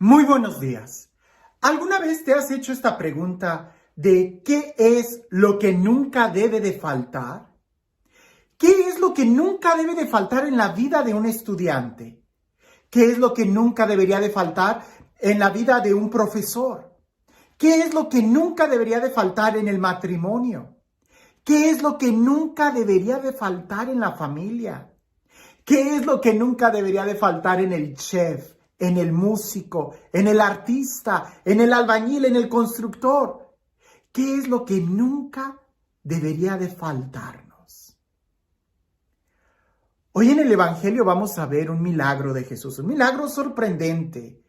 Muy buenos días. ¿Alguna vez te has hecho esta pregunta de qué es lo que nunca debe de faltar? ¿Qué es lo que nunca debe de faltar en la vida de un estudiante? ¿Qué es lo que nunca debería de faltar en la vida de un profesor? ¿Qué es lo que nunca debería de faltar en el matrimonio? ¿Qué es lo que nunca debería de faltar en la familia? ¿Qué es lo que nunca debería de faltar en el chef, en el músico, en el artista, en el albañil, en el constructor? ¿Qué es lo que nunca debería de faltarnos? Hoy en el Evangelio vamos a ver un milagro de Jesús, un milagro sorprendente,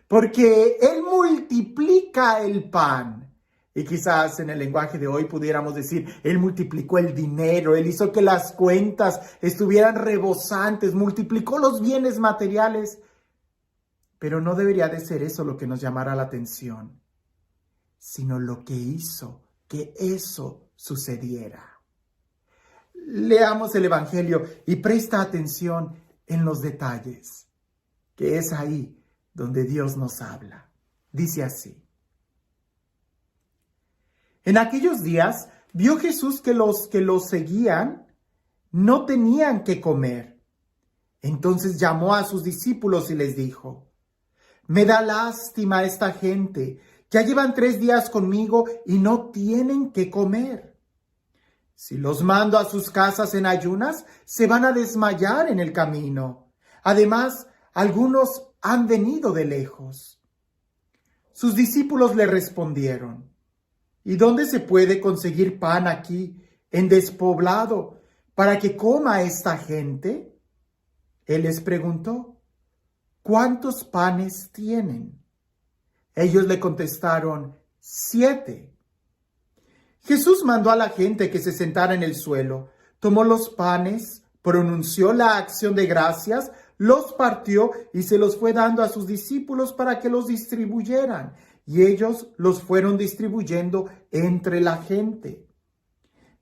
porque Él multiplica el pan. Y quizás en el lenguaje de hoy pudiéramos decir, Él multiplicó el dinero, Él hizo que las cuentas estuvieran rebosantes, multiplicó los bienes materiales. Pero no debería de ser eso lo que nos llamara la atención, sino lo que hizo que eso sucediera. Leamos el Evangelio y presta atención en los detalles, que es ahí donde Dios nos habla. Dice así: en aquellos días vio Jesús que los que lo seguían no tenían que comer. Entonces llamó a sus discípulos y les dijo: me da lástima esta gente, ya llevan 3 días conmigo y no tienen que comer. Si los mando a sus casas en ayunas, se van a desmayar en el camino. Además, algunos han venido de lejos. Sus discípulos le respondieron: ¿y dónde se puede conseguir pan aquí, en despoblado, para que coma esta gente? Él les preguntó: ¿cuántos panes tienen? Ellos le contestaron: 7. Jesús mandó a la gente que se sentara en el suelo, tomó los panes, pronunció la acción de gracias, los partió y se los fue dando a sus discípulos para que los distribuyeran, y ellos los fueron distribuyendo entre la gente.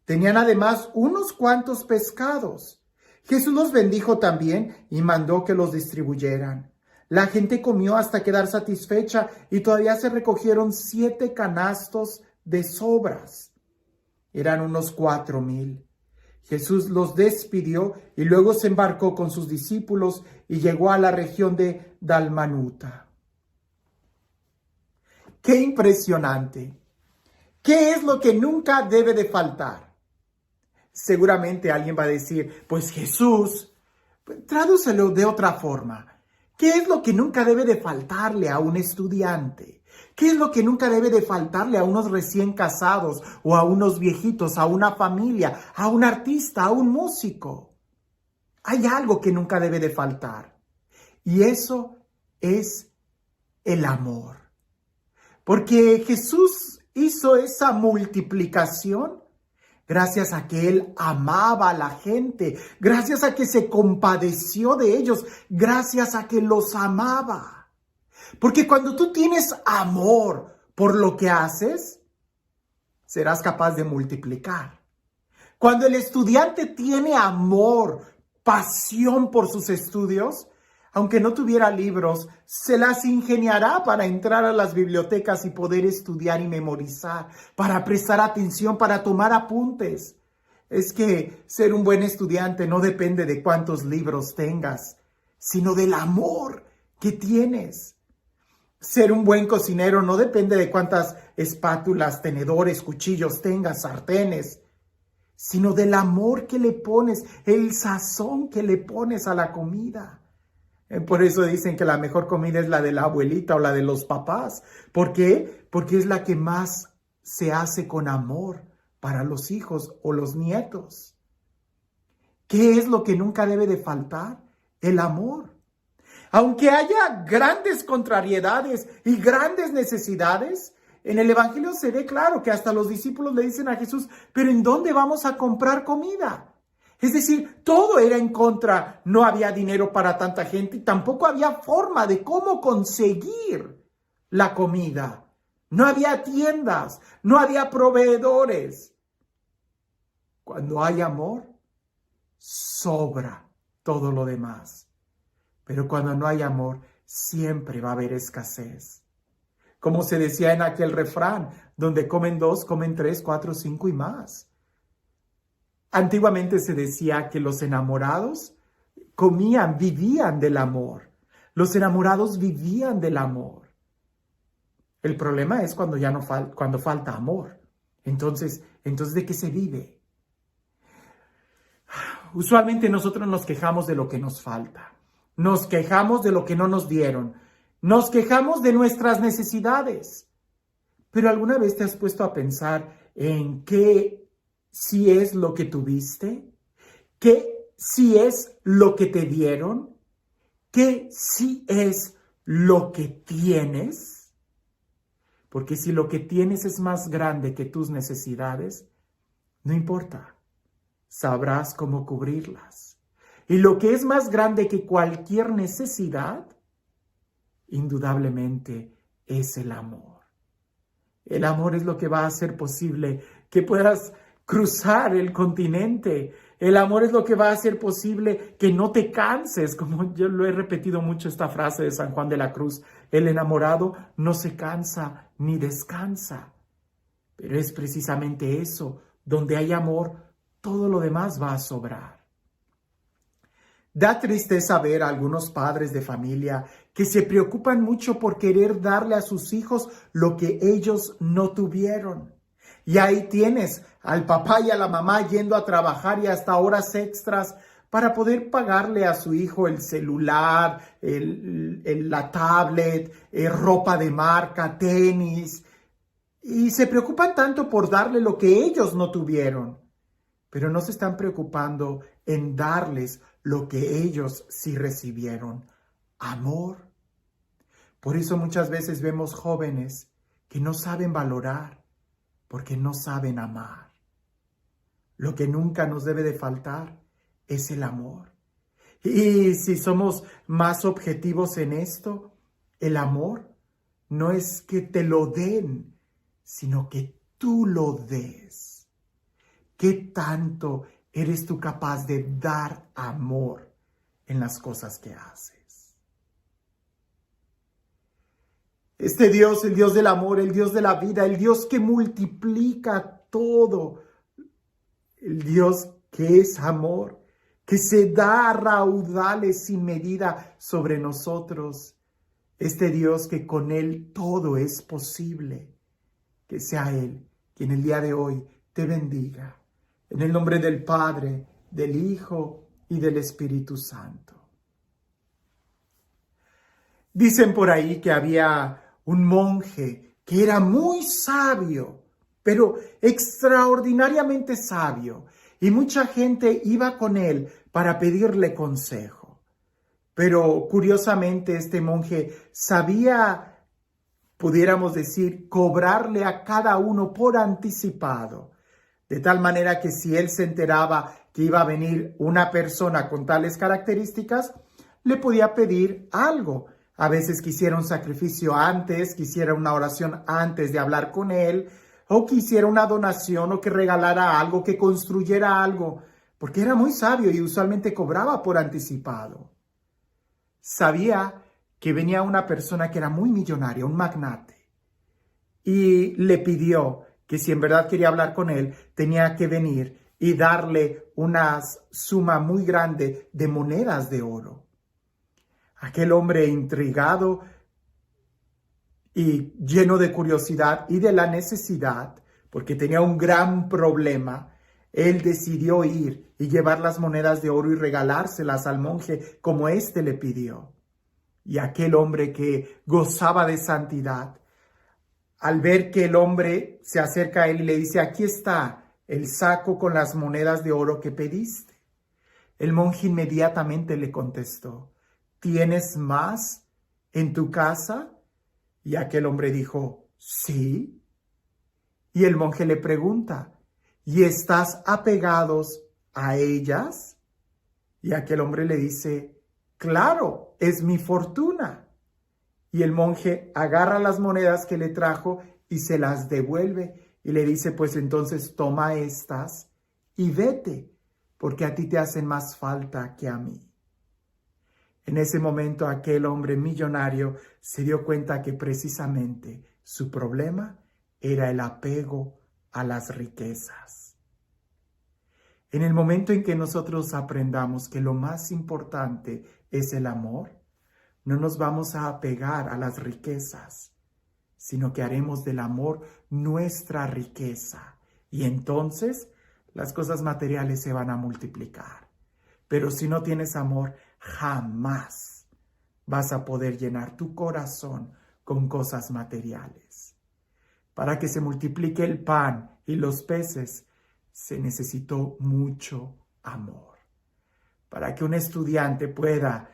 Tenían además unos cuantos pescados. Jesús los bendijo también y mandó que los distribuyeran. La gente comió hasta quedar satisfecha y todavía se recogieron 7 canastos de sobras. Eran unos 4,000. Jesús los despidió y luego se embarcó con sus discípulos y llegó a la región de Dalmanuta. ¡Qué impresionante! ¿Qué es lo que nunca debe de faltar? Seguramente alguien va a decir: pues Jesús, tradúcelo de otra forma. ¿Qué es lo que nunca debe de faltarle a un estudiante? ¿Qué es lo que nunca debe de faltarle a unos recién casados o a unos viejitos, a una familia, a un artista, a un músico? Hay algo que nunca debe de faltar, y eso es el amor. Porque Jesús hizo esa multiplicación gracias a que Él amaba a la gente, gracias a que se compadeció de ellos, gracias a que los amaba. Porque cuando tú tienes amor por lo que haces, serás capaz de multiplicar. Cuando el estudiante tiene amor, pasión por sus estudios, aunque no tuviera libros, se las ingeniará para entrar a las bibliotecas y poder estudiar y memorizar, para prestar atención, para tomar apuntes. Es que ser un buen estudiante no depende de cuántos libros tengas, sino del amor que tienes. Ser un buen cocinero no depende de cuántas espátulas, tenedores, cuchillos tengas, sartenes, sino del amor que le pones, el sazón que le pones a la comida. Por eso dicen que la mejor comida es la de la abuelita o la de los papás. ¿Por qué? Porque es la que más se hace con amor para los hijos o los nietos. ¿Qué es lo que nunca debe de faltar? El amor. Aunque haya grandes contrariedades y grandes necesidades, en el Evangelio se ve claro que hasta los discípulos le dicen a Jesús: ¿pero en dónde vamos a comprar comida? Es decir, todo era en contra. No había dinero para tanta gente y tampoco había forma de cómo conseguir la comida. No había tiendas, no había proveedores. Cuando hay amor, sobra todo lo demás. Pero cuando no hay amor, siempre va a haber escasez. Como se decía en aquel refrán, donde comen 2, comen 3, 4, 5 y más. Antiguamente se decía que los enamorados comían, vivían del amor. Los enamorados vivían del amor. El problema es cuando ya no cuando falta amor. Entonces, ¿de qué se vive? Usualmente nosotros nos quejamos de lo que nos falta. Nos quejamos de lo que no nos dieron. Nos quejamos de nuestras necesidades. Pero ¿alguna vez te has puesto a pensar en qué si es lo que tuviste? ¿Qué si es lo que te dieron? ¿Qué si es lo que tienes? Porque si lo que tienes es más grande que tus necesidades, no importa, sabrás cómo cubrirlas. Y lo que es más grande que cualquier necesidad, indudablemente es el amor. El amor es lo que va a hacer posible que puedas cruzar el continente. El amor es lo que va a hacer posible que no te canses, como yo lo he repetido mucho esta frase de San Juan de la Cruz. El enamorado no se cansa ni descansa. Pero es precisamente eso, donde hay amor, todo lo demás va a sobrar. Da tristeza ver a algunos padres de familia que se preocupan mucho por querer darle a sus hijos lo que ellos no tuvieron. Y ahí tienes al papá y a la mamá yendo a trabajar y hasta horas extras para poder pagarle a su hijo el celular, la tablet, ropa de marca, tenis. Y se preocupan tanto por darle lo que ellos no tuvieron, pero no se están preocupando en darles lo que ellos sí recibieron, amor. Por eso muchas veces vemos jóvenes que no saben valorar, porque no saben amar. Lo que nunca nos debe de faltar es el amor. Y si somos más objetivos en esto, el amor no es que te lo den, sino que tú lo des. ¿Qué tanto eres tú capaz de dar amor en las cosas que haces? Este Dios, el Dios del amor, el Dios de la vida, el Dios que multiplica todo, el Dios que es amor, que se da a raudales sin medida sobre nosotros. Este Dios que con Él todo es posible. Que sea Él quien el día de hoy te bendiga. En el nombre del Padre, del Hijo y del Espíritu Santo. Dicen por ahí que había un monje que era muy sabio, pero extraordinariamente sabio, y mucha gente iba con él para pedirle consejo. Pero curiosamente este monje sabía, pudiéramos decir, cobrarle a cada uno por anticipado, de tal manera que si él se enteraba que iba a venir una persona con tales características, le podía pedir algo. A veces quisiera un sacrificio antes, quisiera una oración antes de hablar con él, o quisiera una donación, o que regalara algo, que construyera algo, porque era muy sabio y usualmente cobraba por anticipado. Sabía que venía una persona que era muy millonaria, un magnate, y le pidió que si en verdad quería hablar con él, tenía que venir y darle una suma muy grande de monedas de oro. Aquel hombre intrigado y lleno de curiosidad y de la necesidad, porque tenía un gran problema, él decidió ir y llevar las monedas de oro y regalárselas al monje como éste le pidió. Y aquel hombre que gozaba de santidad, al ver que el hombre se acerca a él y le dice, aquí está el saco con las monedas de oro que pediste. El monje inmediatamente le contestó, ¿tienes más en tu casa? Y aquel hombre dijo, sí. Y el monje le pregunta, ¿y estás apegados a ellas? Y aquel hombre le dice, claro, es mi fortuna. Y el monje agarra las monedas que le trajo y se las devuelve y le dice, pues entonces toma estas y vete, porque a ti te hacen más falta que a mí. En ese momento aquel hombre millonario se dio cuenta que precisamente su problema era el apego a las riquezas. En el momento en que nosotros aprendamos que lo más importante es el amor, no nos vamos a apegar a las riquezas, sino que haremos del amor nuestra riqueza. Y entonces las cosas materiales se van a multiplicar. Pero si no tienes amor, jamás vas a poder llenar tu corazón con cosas materiales. Para que se multiplique el pan y los peces, se necesitó mucho amor. Para que un estudiante pueda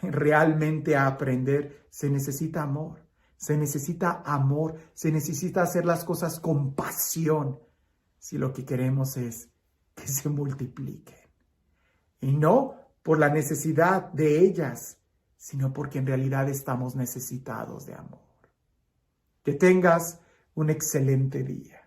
realmente aprender, se necesita amor. Se necesita amor, se necesita hacer las cosas con pasión, si lo que queremos es que se multipliquen. Y no por la necesidad de ellas, sino porque en realidad estamos necesitados de amor. Que tengas un excelente día.